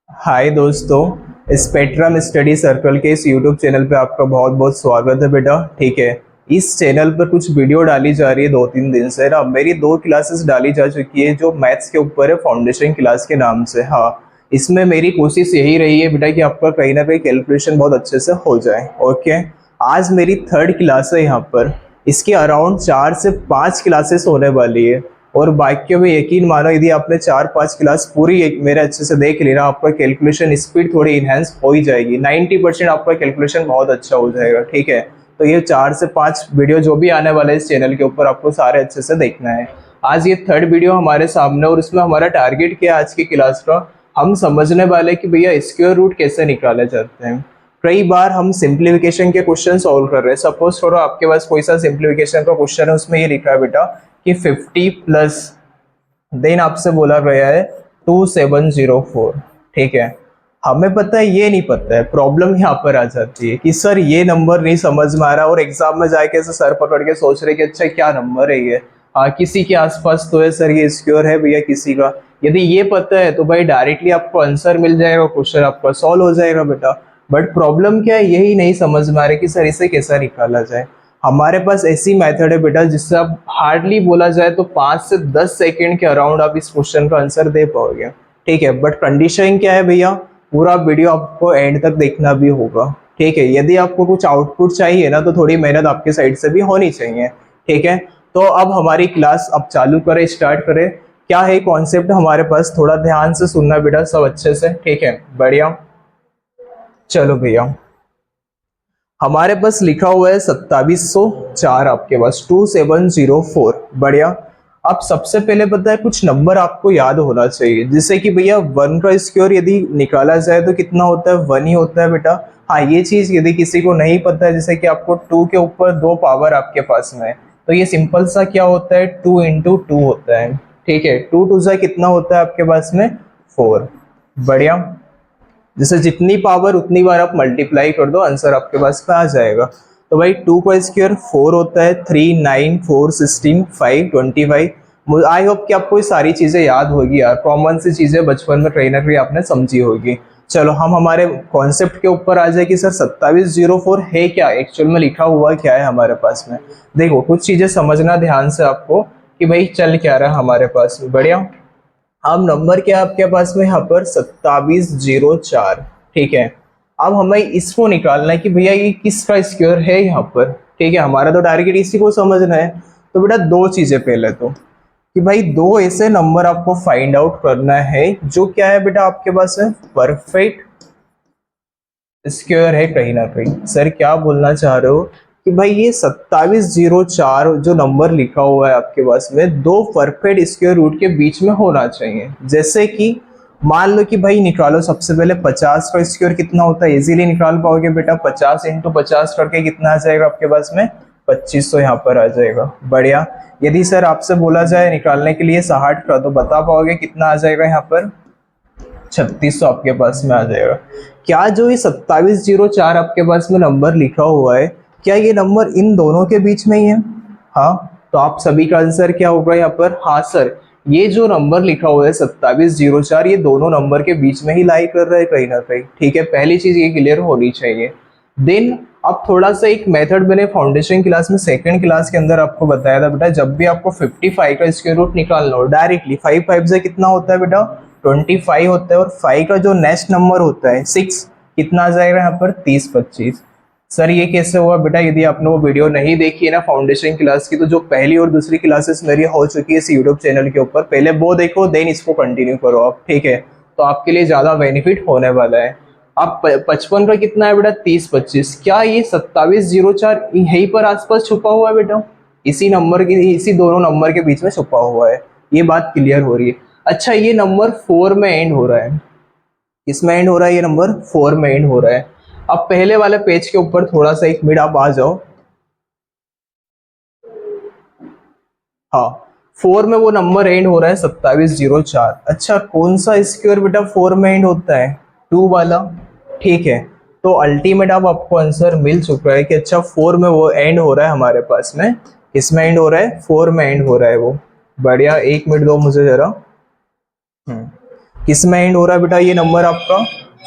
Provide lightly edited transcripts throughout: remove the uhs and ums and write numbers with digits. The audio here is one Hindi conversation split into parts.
हाय दोस्तों, स्पेक्ट्रम स्टडी सर्कल के इस यूट्यूब चैनल पे आपका बहुत बहुत स्वागत है बेटा। ठीक है, इस चैनल पर कुछ वीडियो डाली जा रही है 2-3 दिन से ना। मेरी 2 क्लासेस डाली जा चुकी है जो मैथ्स के ऊपर है, फाउंडेशन क्लास के नाम से। हाँ, इसमें मेरी कोशिश यही रही है बेटा कि आपका कहीं ना कहीं कैलकुलेशन बहुत अच्छे से हो जाए। ओके, आज मेरी 3rd क्लास है यहाँ पर। इसके अराउंड 4 से 5 क्लासेस होने वाली है और बाकियों में यकीन मानो, यदि आपने 4-5 क्लास पूरी एक मेरे अच्छे से देख ली ना, आपका कैलकुलेशन स्पीड थोड़ी इनहेंस हो ही जाएगी। 90% आपका कैलकुलेशन बहुत अच्छा हो जाएगा। ठीक है, तो ये 4 से 5 वीडियो जो भी आने वाले हैं इस चैनल के ऊपर, आपको सारे अच्छे से देखना है। आज ये 3rd वीडियो हमारे सामने और इसमें हमारा टारगेट क्या है आज की क्लास का, हम समझने वाले कि भैया स्क्वायर रूट कैसे निकाले जाते हैं। कई बार हम सिंप्लीफिकेशन के क्वेश्चन सॉल्व कर रहे हैं। सपोज करो आपके पास कोई सा सिंप्लीफिकेशन का क्वेश्चन है, उसमें ये लिखा है बेटा कि 50 प्लस देन आपसे बोला गया है 2704। ठीक है, हमें पता है, ये नहीं पता है। प्रॉब्लम यहाँ पर आ जाती है कि सर ये नंबर नहीं समझ में आ रहा और एग्जाम में जाके ऐसे सर पकड़ के सोच रहे कि अच्छा क्या नंबर है ये। हाँ, किसी के आसपास तो है सर, ये स्क्वायर है भैया किसी का। यदि ये पता है तो भाई डायरेक्टली आपको आंसर मिल जाएगा, क्वेश्चन आपका सॉल्व हो जाएगा बेटा। बट प्रॉब्लम क्या है, यही नहीं समझ में आ रहा कि सर इसे कैसा निकाला जाए। हमारे पास ऐसी मेथड है बेटा जिससे आप हार्डली बोला जाए तो 5 से 10 सेकंड के अराउंड आप इस क्वेश्चन का आंसर दे पाओगे। ठीक है, बट कंडीशन क्या है भैया, पूरा वीडियो आपको एंड तक देखना भी होगा। ठीक है, यदि आपको कुछ आउटपुट चाहिए ना तो थोड़ी मेहनत आपके साइड से भी होनी चाहिए। ठीक है, तो अब हमारी क्लास अब चालू करें, स्टार्ट करें। क्या है कॉन्सेप्ट हमारे पास, थोड़ा ध्यान से सुनना बेटा सब अच्छे से। ठीक है, बढ़िया। चलो भैया, हमारे पास लिखा हुआ है 2704, आपके पास 2704। बढ़िया। अब सबसे पहले पता है कुछ नंबर आपको याद होना चाहिए, जैसे कि भैया 1 का स्क्वायर यदि निकाला जाए तो कितना होता है, 1 ही होता है बेटा। हाँ, ये चीज यदि किसी को नहीं पता है, जैसे कि आपको 2 के ऊपर 2 पावर आपके पास में है, तो ये सिंपल सा क्या होता है, 2 इंटू 2 होता है। ठीक है, 2 टू सा कितना होता है आपके पास में, 4। बढ़िया। जैसे जितनी पावर उतनी बार आप मल्टीप्लाई कर दो, आंसर आपके पास में आ जाएगा। तो भाई 2 का स्क्वायर 4 होता है, 3 9 4 16 5 25। आई होप कि आपको ये सारी चीजें याद होगी यार, कॉमन सी चीजें बचपन में कहीं ना कहीं आपने समझी होगी। चलो हम हमारे कॉन्सेप्ट के ऊपर आ जाए कि सर 2704 है क्या, एक्चुअल में लिखा हुआ क्या है हमारे पास में। देखो कुछ चीजें समझना ध्यान से आपको कि भाई चल क्या रहा है हमारे पास में। बढ़िया। अब नंबर क्या है आपके पास में यहाँ पर, 2704। ठीक है, अब हमें इसको निकालना है कि भैया ये किसका स्क्वायर है यहाँ पर। ठीक है, हमारा तो टारगेट इसी को समझना है। तो बेटा दो चीजें, पहले तो कि भाई दो ऐसे नंबर आपको फाइंड आउट करना है जो क्या है बेटा आपके पास है, परफेक्ट स्क्वायर है। कहीं ना कहीं सर क्या बोलना चाह रहे हो कि भाई ये 2704 जो नंबर लिखा हुआ है आपके पास में, दो परफेक्ट स्क्वायर रूट के बीच में होना चाहिए। जैसे कि मान लो कि भाई निकालो, सबसे पहले 50 का स्क्वायर कितना होता है, इजीली निकाल पाओगे बेटा। 50 इंटू 50 करके कितना आ जाएगा आपके पास में, 2500 यहाँ पर आ जाएगा। बढ़िया। यदि सर आपसे बोला जाए निकालने के लिए 60 का, तो बता पाओगे कितना आ जाएगा यहाँ पर, 3600 आपके पास में आ जाएगा। क्या जो ये 2704 आपके पास में नंबर लिखा हुआ है, क्या ये नंबर इन दोनों के बीच में ही है? हाँ, तो आप सभी का आंसर क्या होगा यहाँ पर, हाँ सर, ये जो नंबर लिखा हुआ है 2704, ये दोनों नंबर के बीच में ही लाई कर रहा है कहीं ना कहीं। ठीक है, पहली चीज ये क्लियर होनी चाहिए। देन अब थोड़ा सा एक मेथड मैंने फाउंडेशन क्लास में सेकंड क्लास के अंदर आपको बताया था बेटा, जब भी आपको 55 का स्क्वायर रूट निकालना हो, डायरेक्टली 5 5 से कितना होता है बेटा, 25 होता है। और 5 का जो नेक्स्ट नंबर होता है 6, कितना आ जाएगा यहाँ पर, 30 25। सर ये कैसे हुआ बेटा, यदि आपने वो वीडियो नहीं देखी है ना फाउंडेशन क्लास की, तो जो पहली और दूसरी क्लासेस मेरी हो चुकी है इस यूट्यूब चैनल के ऊपर, पहले वो देखो देन इसको कंटिन्यू करो आप। ठीक है, तो आपके लिए ज्यादा बेनिफिट होने वाला है। अब 55 का कितना है बेटा, 30 25। क्या ये 2704 यहीं पर आसपास छुपा हुआ है बेटा, इसी नंबर की, इसी दोनों नंबर के बीच में छुपा हुआ है। ये बात क्लियर हो रही है। अच्छा, ये नंबर 4 में एंड हो रहा है, किसमें एंड हो रहा है, ये नंबर 4 में एंड हो रहा है। अब पहले वाले पेज के ऊपर थोड़ा सा 1 मिनट आप आ जाओ। हाँ, 4 में वो नंबर एंड हो रहा है 2704। अच्छा, कौन सा स्क्वायर बेटा 4 में एंड होता है, 2 वाला। ठीक है, तो अल्टीमेट अब आपको आंसर मिल चुका है कि अच्छा 4 में वो एंड हो रहा है हमारे पास में। किसमें एंड हो रहा है, 4 में एंड हो रहा है वो। बढ़िया, 1 मिनट दो मुझे जरा। किस में एंड हो रहा है बेटा ये नंबर आपका?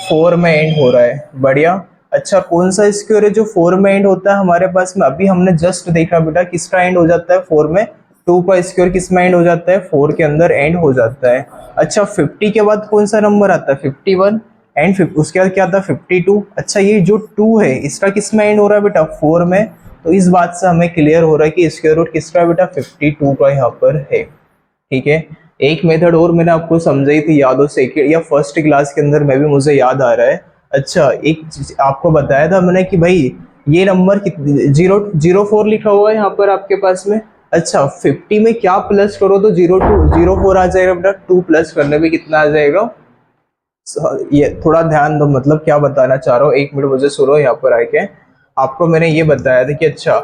4 में एंड हो रहा है। बढ़िया। अच्छा कौन सा स्क्वायर है जो 4 में एंड होता है हमारे पास में? अभी हमने जस्ट देखा बेटा किसका एंड हो जाता है 4 में? 2 का स्क्वायर किस में एंड हो जाता है? 4 के अंदर एंड हो जाता है। अच्छा 50 के बाद कौन सा नंबर आता है? 51 एंड उसके बाद क्या आता है? 52। अच्छा ये जो 2 है इसका किस में एंड हो रहा है बेटा? 4 में। तो इस बात से हमें क्लियर हो रहा है कि स्क्वायर रूट किसका है बेटा? 52 का यहाँ पर है। ठीक है। एक मेथड और मैंने आपको समझाई थी, याद हो सेकेंड या फर्स्ट क्लास के अंदर में भी, मुझे याद आ रहा है। अच्छा एक चीज आपको बताया था मैंने कि भाई ये नंबर कितनी 004 लिखा हुआ है यहाँ पर आपके पास में। अच्छा 50 में क्या प्लस करो तो 0204 आ जाएगा बेटा। 2 प्लस करने में कितना आ जाएगा? ये थोड़ा ध्यान दो, मतलब क्या बताना चाह रहा हूँ, एक मिनट मुझे सुनो। यहाँ पर आके आपको मैंने ये बताया था कि अच्छा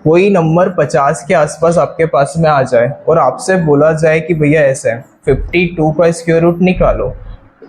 कोई नंबर 50 के आसपास आपके पास में आ जाए और आपसे बोला जाए कि भैया ऐसे 52 का स्क्वायर रूट निकालो।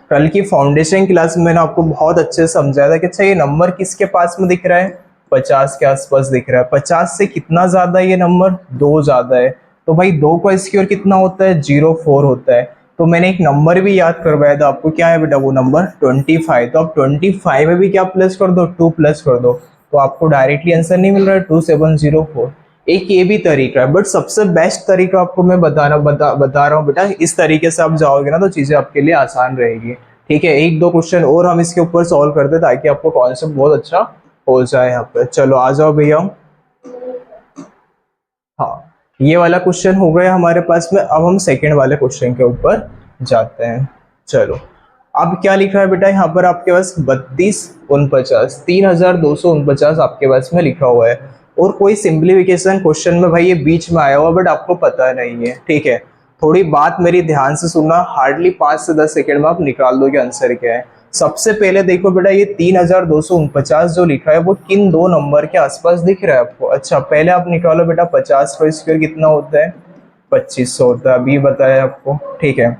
कल की फाउंडेशन क्लास में मैंने आपको बहुत अच्छे से समझाया था कि अच्छा ये नंबर किसके पास में दिख रहा है? 50 के आसपास दिख रहा है। 50 से कितना ज्यादा है ये नंबर? 2 ज्यादा है। तो भाई 2 का स्क्वायर कितना होता है? 04 होता है। तो मैंने एक नंबर भी याद करवाया था आपको, क्या है बेटा वो नंबर? 25। तो आप 25 में भी क्या प्लस कर दो? 2 प्लस कर दो, तो आपको डायरेक्टली आंसर नहीं मिल रहा है 2704। एक ये भी तरीका है, बट सबसे बेस्ट तरीका आपको मैं बता रहा हूँ बेटा। इस तरीके से आप जाओगे ना तो चीजें आपके लिए आसान रहेगी। ठीक है। एक दो क्वेश्चन और हम इसके ऊपर सॉल्व करते ताकि आपको कॉन्सेप्ट बहुत अच्छा हो जाए यहाँ पे। चलो आ जाओ भैया। हाँ ये वाला क्वेश्चन हो गया हमारे पास में। अब हम सेकेंड वाले क्वेश्चन के ऊपर जाते हैं। चलो अब क्या लिखा है बेटा यहाँ पर आपके पास? 3249 आपके पास में लिखा हुआ है। और कोई सिंप्लीफिकेशन क्वेश्चन में भाई ये बीच में आया हुआ बट आपको पता नहीं है। ठीक है। थोड़ी बात मेरी ध्यान से सुनना, हार्डली 5 से 10 सेकेंड में आप निकाल दोगे आंसर क्या है। सबसे पहले देखो बेटा ये 3249 जो लिखा है वो किन दो नंबर के आसपास दिख रहा है आपको? अच्छा पहले आप निकालो बेटा 50 का स्क्वायर कितना होता है? 2500 होता है, अभी बताया आपको। ठीक है।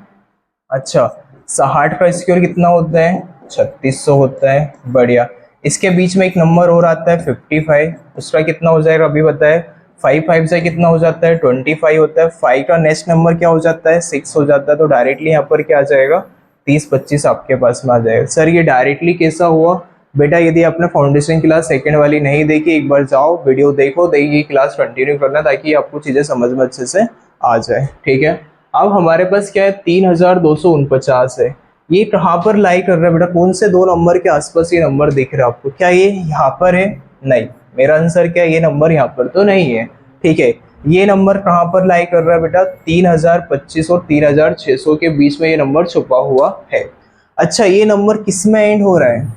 अच्छा 60 का स्क्वायर कितना होता है? 3600 होता है। बढ़िया। इसके बीच में एक नंबर और आता है 55, उसका कितना हो जाएगा अभी बताए? 5 से कितना हो जाता है? 25 होता है। 5 का नेक्स्ट नंबर क्या हो जाता है? 6 हो जाता है। तो डायरेक्टली यहाँ पर क्या आ जाएगा? 30-25 आपके पास में आ जाएगा। सर ये डायरेक्टली कैसा हुआ? बेटा यदि आपने फाउंडेशन क्लास सेकंड वाली नहीं देखी, एक बार जाओ वीडियो देखो, देखिए क्लास कंटिन्यू करना ताकि आपको चीजें समझ में अच्छे से आ जाए। ठीक है। अब हमारे पास क्या है? 3249 है। ये कहाँ पर लाई कर रहा है बेटा? कौन से दो नंबर के आसपास ये नंबर दिख रहा है आपको? क्या ये यहाँ पर है? नहीं। मेरा आंसर क्या है? ये नंबर यहाँ पर तो नहीं है। ठीक है। ये नंबर कहाँ पर लाई कर रहा है बेटा? 3025 और 3600 के बीच में ये नंबर छुपा हुआ है। अच्छा ये नंबर किस में एंड हो रहा है?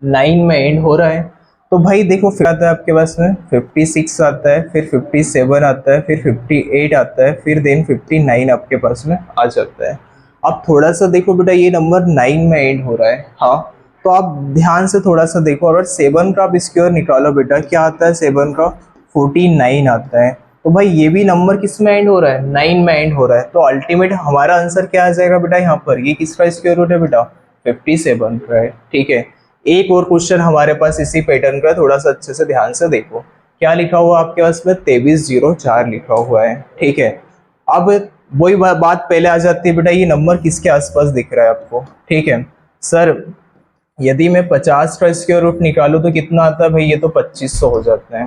9 में एंड हो रहा है। तो भाई देखो फिर आता है आपके पास में 56 आता है, फिर 57 आता है, फिर 58 आता है, फिर देन 59 आपके पास में आ जाता है। अब थोड़ा सा देखो बेटा ये नंबर 9 में एंड हो रहा है। हाँ तो आप ध्यान से थोड़ा सा देखो, अगर 7 का आप स्क्वायर निकालो बेटा, क्या आता है 7 का? 49 आता है। तो भाई ये भी नंबर किस में एंड हो रहा है? 9 में एंड हो रहा है। तो अल्टीमेट हमारा आंसर क्या आ जाएगा बेटा यहाँ पर? ये किसका स्क्वायर रूट है बेटा? 57 का है। ठीक है। एक और क्वेश्चन हमारे पास इसी पैटर्न का, थोड़ा सा अच्छे से ध्यान से देखो। क्या लिखा हुआ आपके पास में? 2304 लिखा हुआ है। ठीक है। अब वही बात पहले आ जाती है बेटा, ये नंबर किसके आसपास दिख रहा है आपको? ठीक है। सर यदि मैं 50 का स्क्वायर रूट निकालूं तो कितना आता है भाई? ये तो 2500 हो जाता है।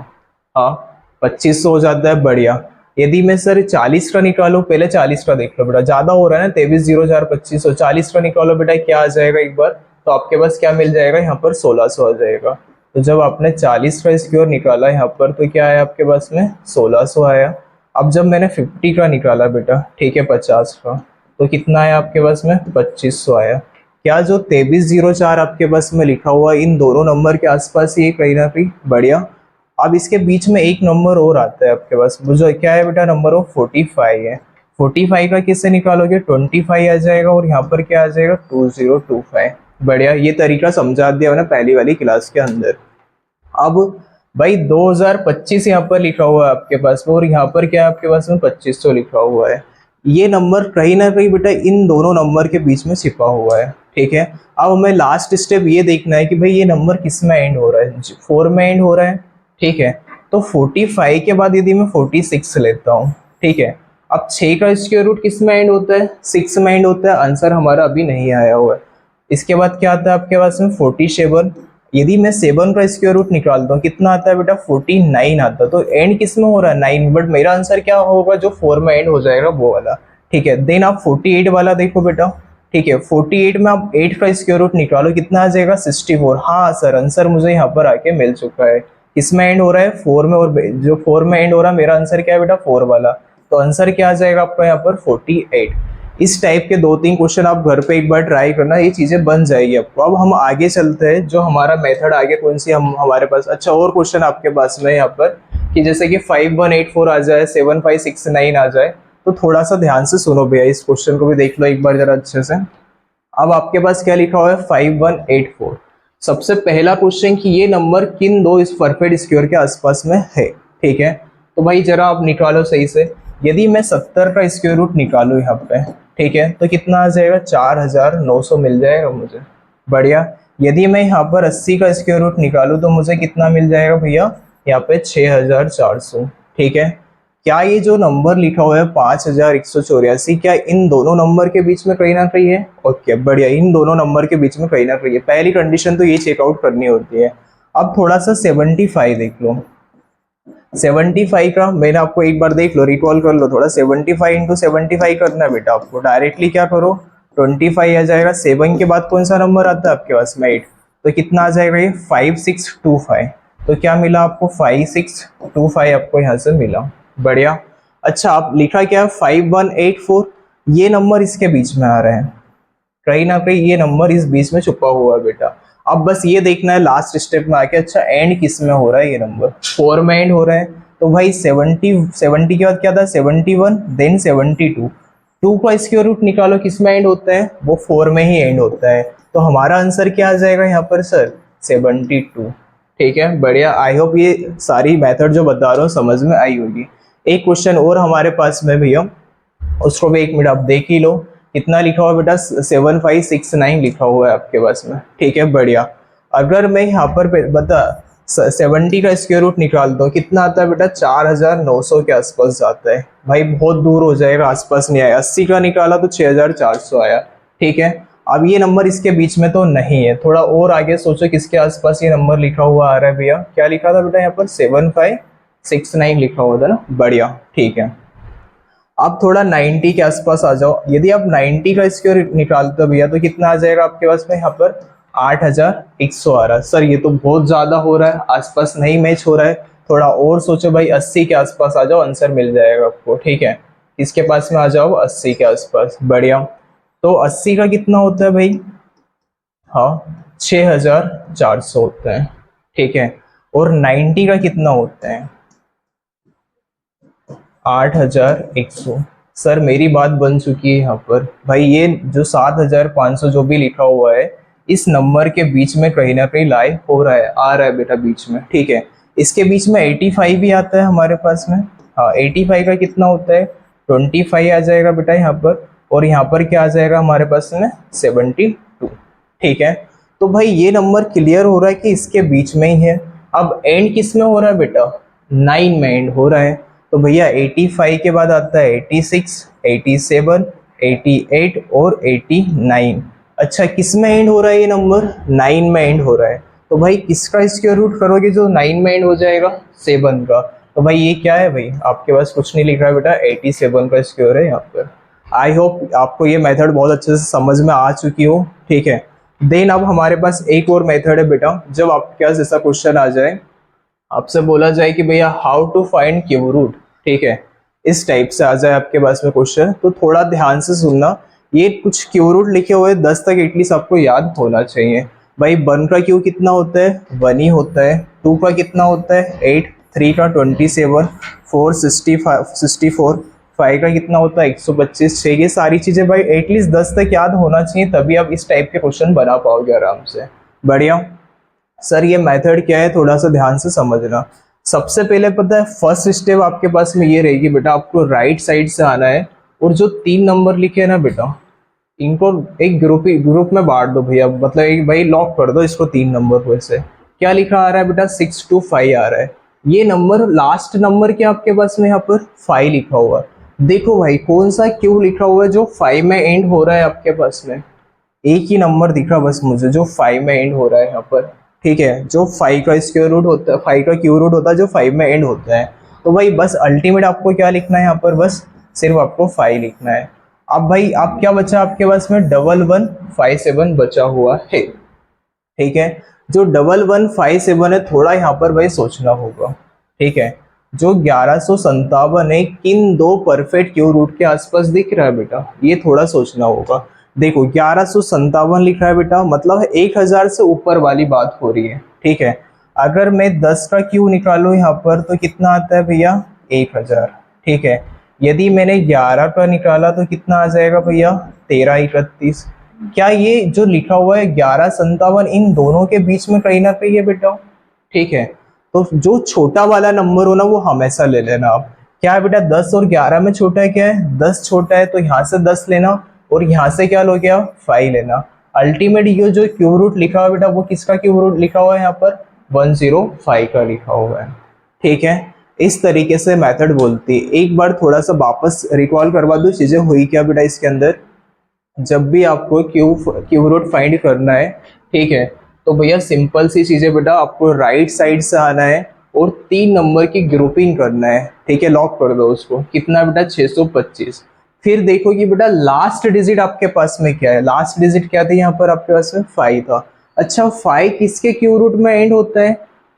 हाँ 2500 हो जाता है। बढ़िया। यदि मैं सर 40 का निकालूं, पहले 40 का देख लो बेटा, ज्यादा हो रहा है ना 2304 2500। 40 का निकालो बेटा, क्या आ जाएगा एक बार? तो आपके पास क्या मिल जाएगा यहाँ पर? 1600 आ जाएगा। तो जब आपने 40 का स्क्वायर निकाला यहाँ पर तो क्या आया आपके पास में? 1600 आया। अब जब मैंने 50 का निकाला बेटा, ठीक है 50 का, तो कितना आया आपके पास में? 2500 आया। क्या जो 2304 आपके पास में लिखा हुआ इन दोनों नंबर के आसपास ही कहीं ना कहीं? बढ़िया। अब इसके बीच में एक नंबर और आता है आपके पास, जो क्या है बेटा? नंबर वो 45 है। 45 का किससे निकालोगे? 25 आ जाएगा और यहाँ पर क्या आ जाएगा? 2025। बढ़िया। ये तरीका समझा दिया मैंने पहली वाली क्लास के अंदर। अब भाई 2025 यहाँ पर लिखा हुआ है आपके पास में और यहाँ पर क्या है आपके पास में? 2500 लिखा हुआ है। ये नंबर कहीं ना कहीं बेटा इन दोनों नंबर के बीच में छिपा हुआ है। ठीक है। अब हमें लास्ट स्टेप ये देखना है कि भाई ये नंबर किस में एंड हो रहा है? 4 में एंड हो रहा है। ठीक है। तो 45 के बाद यदि मैं 46 लेता हूँ, ठीक है, अब 6 का स्क्वायर रूट किस में एंड होता है, 6 में एंड होता है। आंसर हमारा अभी नहीं आया हुआ है। इसके बाद क्या आता है आपके पास में 47। यदि मैं 7 का स्क्वायर रूट निकालता हूँ कितना आता है बेटा, 49 आता है। तो एंड किस में हो रहा है, 9, बट मेरा आंसर क्या होगा, जो 4 में एंड हो जाएगा वो वाला। ठीक है, देन आप 48 वाला देखो बेटा। ठीक है, 48 में आप 8 का स्क्वायर रूट निकालो, कितना आ जाएगा, 64। हाँ सर, आंसर मुझे यहाँ पर आके मिल चुका है। किसमें एंड हो रहा है, 4 में, और जो 4 में एंड हो रहा है मेरा आंसर क्या है बेटा, 4 वाला। तो आंसर क्या आ जाएगा आपका यहाँ पर, 48। इस टाइप के 2-3 क्वेश्चन आप घर पे एक बार ट्राई करना, ये चीजें बन जाएगी आपको। अब हम आगे चलते हैं, जो हमारा मेथड आगे कौन सी हम हमारे पास। अच्छा, और क्वेश्चन आपके पास में यहाँ पर कि जैसे कि 5184 आ जाए, 7569 आ जाए, तो थोड़ा सा ध्यान से सुनो भैया, इस क्वेश्चन को भी देख लो एक बार जरा अच्छे से। अब आपके पास क्या लिखा हुआ है, 5184। सबसे पहला क्वेश्चन कि ये नंबर किन दो इस परफेक्ट स्क्वायर के आसपास में है। ठीक है, तो भाई जरा आप निकालो सही से। यदि मैं 70 का स्क्वायर रूट निकालू यहाँ पे, ठीक है, तो कितना आ जाएगा, 4900 मिल जाएगा मुझे। बढ़िया। यदि मैं यहाँ पर 80 का स्क्वायर रूट निकालूं तो मुझे कितना मिल जाएगा भैया, यहाँ पे 6400। ठीक है, क्या ये जो नंबर लिखा हुआ है 5184, क्या इन दोनों नंबर के बीच में कहीं ना कहीं है। ओके, बढ़िया, इन दोनों नंबर के बीच में कहीं ना कहीं है। पहली कंडीशन तो ये चेकआउट करनी होती है। अब थोड़ा सा 75 देख लो। 75 का मैंने आपको एक बार देख लो, रिकॉल कर लो थोड़ा। 75 इंटू 75 करना है बेटा आपको। डायरेक्टली क्या करो, 25 आ जाएगा। 7 के बाद कौन सा नंबर आता है आपके पास में, 8। तो कितना आ जाएगा ये, 5625। तो क्या मिला आपको, 5625 आपको यहाँ से मिला। बढ़िया। अच्छा, आप लिखा क्या, 5184। ये नंबर इसके बीच में आ रहे हैं, कहीं ना कहीं ये नंबर इस बीच में छुपा हुआ है बेटा। अब बस ये देखना है लास्ट स्टेप में आके, अच्छा एंड किस में हो रहा है, ये नंबर 4 में एंड हो रहा है। तो भाई 70 के बाद क्या था, 71, देन 72। 2 का स्क्वायर रूट निकालो, किस में एंड होता है, वो 4 में ही एंड होता है। तो हमारा आंसर क्या आ जाएगा यहाँ पर सर, 72। ठीक है, बढ़िया। आई होप ये सारी मेथड जो बता रहा हूँ समझ में आई होगी। एक क्वेश्चन और हमारे पास में भैया, उसको भी 1 मिनट आप देख ही लो। कितना लिखा हुआ है बेटा, 7569 लिखा हुआ है आपके पास में। ठीक है, बढ़िया। अगर मैं यहाँ पर बता 70 का स्क्वायर रूट निकालता हूँ, कितना आता है बेटा, 4900 के आसपास जाता है। भाई बहुत दूर हो जाएगा, आसपास नहीं आया। 80 का निकाला तो 6400 आया। ठीक है, अब ये नंबर इसके बीच में तो नहीं है। थोड़ा और आगे सोचो किसके आसपास ये नंबर लिखा हुआ आ रहा है भैया। क्या लिखा था बेटा यहाँ पर, 7569 लिखा हुआ था ना। बढ़िया, ठीक है। आप थोड़ा 90 के आसपास आ जाओ। यदि आप 90 का स्क्वायर निकालते हो भैया तो कितना आ जाएगा आपके पास में यहाँ पर, 8100 आ रहा है। सर ये तो बहुत ज्यादा हो रहा है, आसपास नहीं मैच हो रहा है। थोड़ा और सोचो भाई, 80 के आसपास आ जाओ, आंसर मिल जाएगा आपको। ठीक है, इसके पास में आ जाओ 80 के आसपास। बढ़िया। तो 80 का कितना होता है भाई, हाँ 6400 होता है। ठीक है, और 90 का कितना होता है, 8100। सर मेरी बात बन चुकी है यहाँ पर। भाई ये जो 7500 जो भी लिखा हुआ है, इस नंबर के बीच में कहीं ना कहीं लाई हो रहा है, आ रहा है बेटा बीच में। ठीक है, इसके बीच में 85 भी आता है हमारे पास में। हाँ, 85 का कितना होता है, 25 आ जाएगा बेटा यहाँ पर। और यहाँ पर क्या आ जाएगा हमारे पास में, 72। ठीक है, तो भाई ये नंबर क्लियर हो रहा है कि इसके बीच में ही है। अब एंड किस में हो रहा है बेटा, 9 में एंड हो रहा है। तो भैया 85 के बाद आता है 86, 87, 88 और 89। अच्छा, किस में एंड हो रहा है ये नंबर, 9 में एंड हो रहा है। तो भाई किसका स्क्वायर रूट करोगे जो 9 में एंड हो जाएगा, 7 का। तो भाई ये क्या है भाई, आपके पास कुछ नहीं लिख रहा है बेटा, 87 का स्क्वायर है यहाँ पर। आई होप आपको ये मेथड बहुत अच्छे से समझ में आ चुकी हो। ठीक है, देन अब हमारे पास एक और मेथड है बेटा। जब आपके पास ऐसा क्वेश्चन आ जाए, आपसे बोला जाए कि भैया how to find cube root, ठीक है, इस टाइप से आ जाए आपके पास में क्वेश्चन, तो थोड़ा ध्यान से सुनना। ये कुछ क्यूब रूट लिखे हुए 10 तक एटलीस्ट आपको याद होना चाहिए। भाई 1 का क्यू कितना होता है, 1 ही होता है। 2 का कितना होता है, 8। 3 का 27। 4 64। 5 का कितना होता है, 125। 6, ये सारी चीजें भाई एटलीस्ट 10 तक याद होना चाहिए, तभी आप इस टाइप के क्वेश्चन बना पाओगे आराम से। बढ़िया। सर ये मेथड क्या है, थोड़ा सा ध्यान से समझना। सबसे पहले पता है, फर्स्ट स्टेप आपके पास में ये रहेगी बेटा, आपको राइट साइड से आना है। और जो 3 नंबर लिखे हैं ना बेटा, इनको एक ग्रुप में बांट दो भैया, मतलब एक भाई लॉक कर दो इसको 3 नंबर को। ऐसे क्या लिखा आ रहा है बेटा, 625 आ रहा है। ये नंबर लास्ट नंबर क्या आपके पास में यहाँ पर 5 लिखा हुआ है। देखो भाई कौन सा क्यू लिखा हुआ है जो 5 में एंड हो रहा है आपके पास में, एक ही नंबर दिख रहा बस मुझे जो 5 में एंड हो रहा है यहाँ पर। ठीक है, जो 5 का स्क्वायर रूट होता है, 5 का क्यू रूट होता है जो 5 में एंड होता है। तो भाई बस अल्टीमेट आपको क्या लिखना है यहाँ पर, बस सिर्फ आपको 5 लिखना है। अब भाई आप क्या बचा आपके पास में, 1157 बचा हुआ है। ठीक है, जो 1157 है थोड़ा यहाँ पर भाई सोचना होगा। ठीक है, जो 1157 है किन दो परफेक्ट क्यू रूट के आसपास दिख रहा है बेटा, ये थोड़ा सोचना होगा। देखो 1157 लिख रहा है बेटा, मतलब 1000 से ऊपर वाली बात हो रही है। ठीक है, अगर मैं 10 का क्यू निकालूं यहाँ पर तो कितना आता है भैया, 1000। ठीक है, यदि मैंने 11 का निकाला तो कितना आ जाएगा भैया, 1331। क्या ये जो लिखा हुआ है 1157 इन दोनों के बीच में कहीं ना कहीं है बेटा। ठीक है, तो जो छोटा वाला नंबर हो ना वो हमेशा ले लेना आप। क्या है बेटा, 10 और 11 में छोटा है क्या है, 10 छोटा है, तो यहाँ से 10 लेना और यहाँ से क्या लो गया, 5 लेना। अल्टीमेट ये जो क्यूब रूट लिखा हुआ है बेटा वो किसका क्यूब रूट लिखा हुआ है यहाँ पर, 105 का लिखा हुआ है। ठीक है, इस तरीके से मेथड बोलती है। एक बार थोड़ा सा वापस रिकॉल करवा दो चीजें हुई क्या बेटा इसके अंदर। जब भी आपको क्यूब रूट फाइंड करना है, ठीक है, तो भैया सिंपल सी चीज़ है बेटा, आपको राइट साइड से आना है और 3 नंबर की ग्रुपिंग करना है। ठीक है, लॉक कर दो उसको, कितना बेटा, 625। फिर देखो कि बेटा लास्ट डिजिट आपके पास में क्या है, लास्ट डिजिट क्या था यहाँ पर आपके पास में, 5 था। अच्छा 5 किसके क्यू रूट में एंड होता है,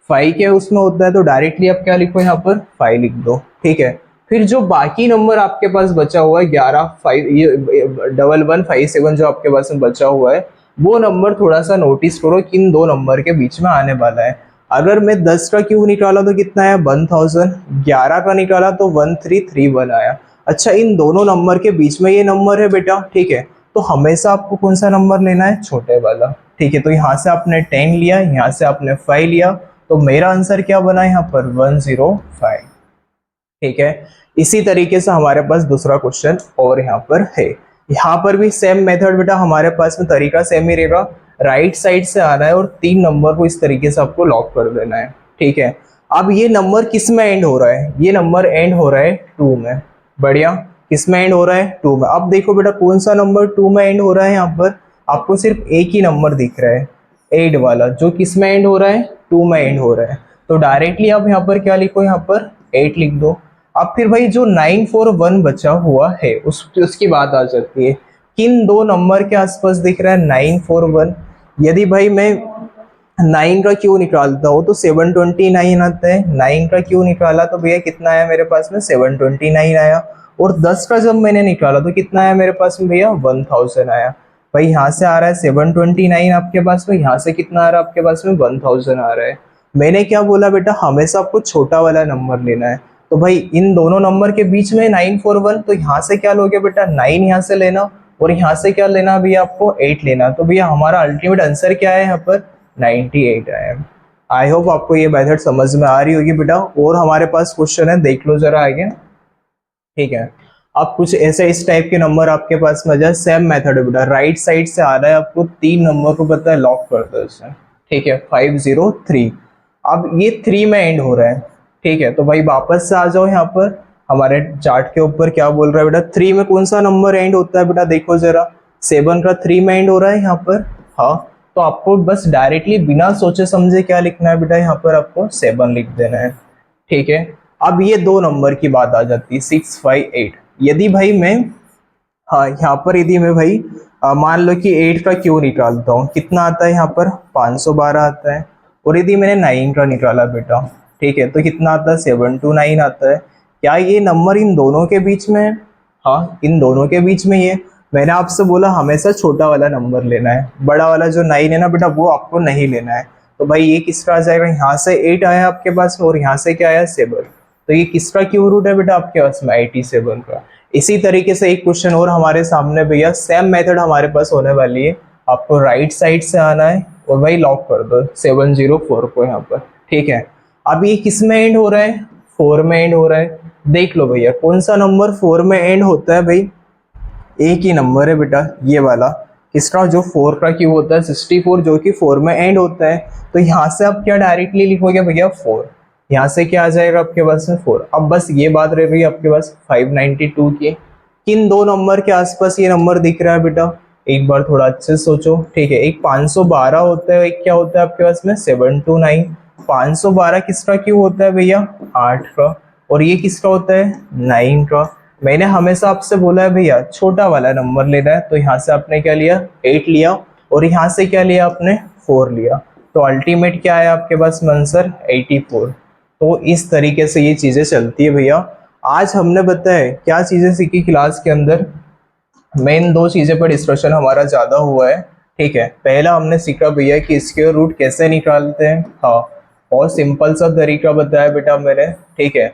5 के उसमें होता है, तो डायरेक्टली आप क्या लिखो यहाँ पर, 5 लिख दो। ठीक है, फिर जो बाकी नंबर आपके पास बचा हुआ है 1157 जो आपके पास में बचा हुआ है, वो नंबर थोड़ा सा नोटिस करो किन दो नंबर के बीच में आने वाला है। अगर मैं 10 का क्यू निकाला तो कितना आया, 1000। 11 का निकाला तो 1331 आया। अच्छा इन दोनों नंबर के बीच में ये नंबर है बेटा। ठीक है, तो हमेशा आपको कौन सा नंबर लेना है, छोटे वाला। ठीक है, तो यहाँ से आपने 10 लिया, यहाँ से आपने 5 लिया, तो मेरा आंसर क्या बना यहाँ पर, 105। ठीक है, इसी तरीके से हमारे पास दूसरा क्वेश्चन और यहाँ पर है। यहाँ पर भी सेम मेथड बेटा, हमारे पास में तरीका सेम ही रहेगा। राइट साइड से आना है और 3 नंबर को इस तरीके से आपको लॉक कर देना है। ठीक है, अब ये नंबर किस में एंड हो रहा है, ये नंबर एंड हो रहा है 2 में। बढ़िया, किस में एंड हो रहा है, 2 में। अब देखो बेटा कौन सा नंबर 2 में एंड हो रहा है, यहाँ पर आपको सिर्फ एक ही नंबर दिख रहा है, 8 वाला, जो किस में एंड हो रहा है, 2 में एंड हो रहा है। तो डायरेक्टली आप यहाँ पर क्या लिखो, यहाँ पर 8 लिख दो। अब फिर भाई जो 941 बचा हुआ है उसकी बात आ जाती है, किन दो नंबर के आसपास दिख रहा है 941। यदि भाई मैं 9 का क्यू निकालता हूँ तो 729 आता है। 9 का क्यू निकाला तो भैया कितना आया मेरे पास में, 729 आया। और 10 का जब मैंने निकाला तो कितना आया मेरे पास में भैया, 1000 आया। भाई यहाँ से आ रहा है 729 आपके पास में, यहाँ से कितना आ रहा है आपके पास में, 1000 आ रहा है। मैंने क्या बोला बेटा, हमेशा आपको छोटा वाला नंबर लेना है। तो भाई इन दोनों नंबर के बीच में 941, तो यहाँ से क्या लोगे बेटा, 9 यहाँ से लेना और यहाँ से क्या लेना भैया, आपको 8 लेना। तो भैया हमारा अल्टीमेट आंसर क्या है यहाँ पर, 98 आया। आई होप आपको ये मेथड समझ में आ रही होगी बेटा। और हमारे पास क्वेश्चन है, देख लो जरा आगे। ठीक है, अब कुछ ऐसे इस टाइप के नंबर आपके पास में जाए, सेम मेथड है बेटा, राइट साइड से आ रहा है, आपको 3 नंबर को पता है, लॉक कर दो इसमें। ठीक है, 503। अब ये 3 में एंड हो रहा है। ठीक है, तो भाई वापस से आ जाओ यहाँ पर, हमारे चार्ट के ऊपर क्या बोल रहा है बेटा, 3 में कौन सा नंबर एंड होता है बेटा, देखो जरा, 7 का 3 में एंड हो रहा है यहाँ पर। हाँ, तो आपको बस डायरेक्टली बिना सोचे समझे क्या लिखना है बेटा, यहाँ पर आपको 7 लिख देना है। ठीक है, अब ये दो नंबर की बात आ जाती है, 658। यदि भाई मैं, हाँ यहाँ पर यदि मैं भाई मान लो कि 8 का क्यू निकालता हूँ, कितना आता है यहाँ पर, 512 आता है। और यदि मैंने 9 का निकाला बेटा, ठीक है, तो कितना आता है, 729 आता है। क्या ये नंबर इन दोनों के बीच में है, हाँ इन दोनों के बीच में ये। मैंने आपसे बोला हमेशा छोटा वाला नंबर लेना है, बड़ा वाला जो 9 है ना बेटा वो आपको नहीं लेना है। तो भाई ये किसका आ जाएगा, यहाँ से 8 आया आपके पास और यहाँ से क्या आया, 7। तो ये किसका क्यू रूट है बेटा आपके पास में, 87 का। इसी तरीके से एक क्वेश्चन और हमारे सामने भैया, सेम मेथड हमारे पास होने वाली है। आपको राइट साइड से आना है और भाई लॉक कर दो 704 को यहाँ पर। ठीक है, अब ये किस में एंड हो रहा है, 4 में एंड हो रहा है। देख लो भैया कौन सा नंबर 4 में एंड होता है, भाई एक ही नंबर है बेटा, ये वाला। किसका, जो 4 का क्यू होता है 64, जो कि 4 में एंड होता है। तो यहाँ से आप क्या डायरेक्टली लिखोगे भैया, 4। यहाँ से क्या आ जाएगा आपके पास में 4। अब बस ये बात रह गई आपके पास 592 की, किन दो नंबर के आसपास ये नंबर दिख रहा है बेटा, एक बार थोड़ा अच्छे से सोचो, ठीक है। एक 512 होता है, एक क्या होता है आपके पास में 729। 512 किसका क्यों होता है भैया, 8 का, और ये किसका होता है 9 का। मैंने हमेशा आपसे बोला है भैया छोटा वाला नंबर लेना है, तो यहाँ से आपने क्या लिया 8 लिया, और यहाँ से क्या लिया आपने 4 लिया, तो अल्टीमेट क्या है आपके पास में आंसर 84। तो इस तरीके से ये चीजें चलती है भैया। आज हमने बताया क्या चीजें सीखी क्लास के अंदर, मेन दो चीजें पर डिस्कशन हमारा ज्यादा हुआ है, ठीक है। पहला हमने सीखा भैया कि स्क्वायर रूट कैसे निकालते हैं, हाँ, और सिंपल सा तरीका बताया बेटा मैंने, ठीक है।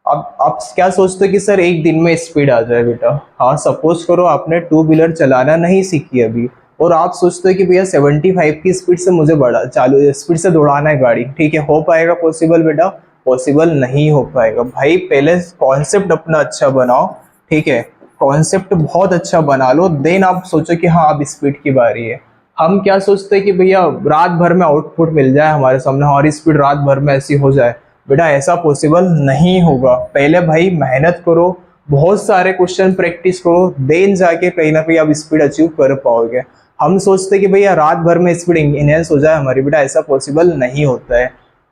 अब आप क्या सोचते हो कि सर एक दिन में स्पीड आ जाए बेटा, हाँ, सपोज करो आपने टू व्हीलर चलाना नहीं सीखी अभी, और आप सोचते हो कि भैया 75 की स्पीड से मुझे बड़ा चालू स्पीड से दौड़ाना है गाड़ी, ठीक है, हो पाएगा पॉसिबल बेटा, पॉसिबल नहीं हो पाएगा भाई। पहले कॉन्सेप्ट अपना अच्छा बनाओ, ठीक है, कॉन्सेप्ट बहुत अच्छा बना लो, देन आप सोचो कि हाँ अब स्पीड की बारी है। हम क्या सोचते हैं कि भैया रात भर में आउटपुट मिल जाए हमारे सामने, हमारी स्पीड रात भर में ऐसी हो जाए, बेटा ऐसा पॉसिबल नहीं होगा। पहले भाई मेहनत करो, बहुत सारे क्वेश्चन प्रैक्टिस करो, देन जाके कहीं ना कहीं आप स्पीड अचीव कर पाओगे। हम सोचते कि भैया रात भर में स्पीड इनहेंस हो जाए हमारी, बेटा ऐसा पॉसिबल नहीं होता है,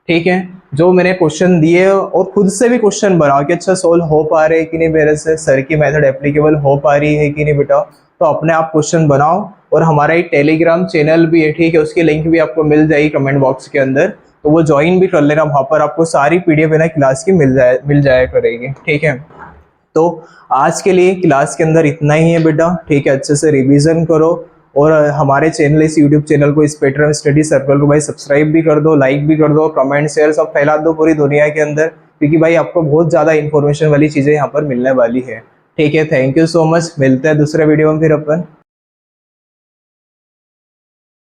ठीक है। जो मैंने क्वेश्चन दिए और खुद से भी क्वेश्चन बनाओ कि अच्छा सोल्व हो पा रहे हैं कि नहीं, मेरे से सर की मेथड एप्लीकेबल हो पा रही है कि नहीं बेटा, तो अपने आप क्वेश्चन बनाओ। और हमारा एक टेलीग्राम चैनल भी है, ठीक है, उसकी लिंक भी आपको मिल जाएगी कमेंट बॉक्स के अंदर, तो वो ज्वाइन भी कर लेना, वहां पर आपको सारी पीडीएफ है ना क्लास की मिल जाया करेगी, ठीक है। तो आज के लिए क्लास के अंदर इतना ही है बेटा, ठीक है, अच्छे से रिवीजन करो, और हमारे चैनल इस यूट्यूब चैनल को स्पेक्ट्रम स्टडी सर्कल को भाई सब्सक्राइब भी कर दो, लाइक भी कर दो, कमेंट शेयर सब फैला दो पूरी दुनिया के अंदर, क्योंकि भाई आपको बहुत ज़्यादा इन्फॉर्मेशन वाली चीज़ें यहाँ पर मिलने वाली है, ठीक है। थैंक यू सो मच, मिलते हैं दूसरे वीडियो में फिर अपन।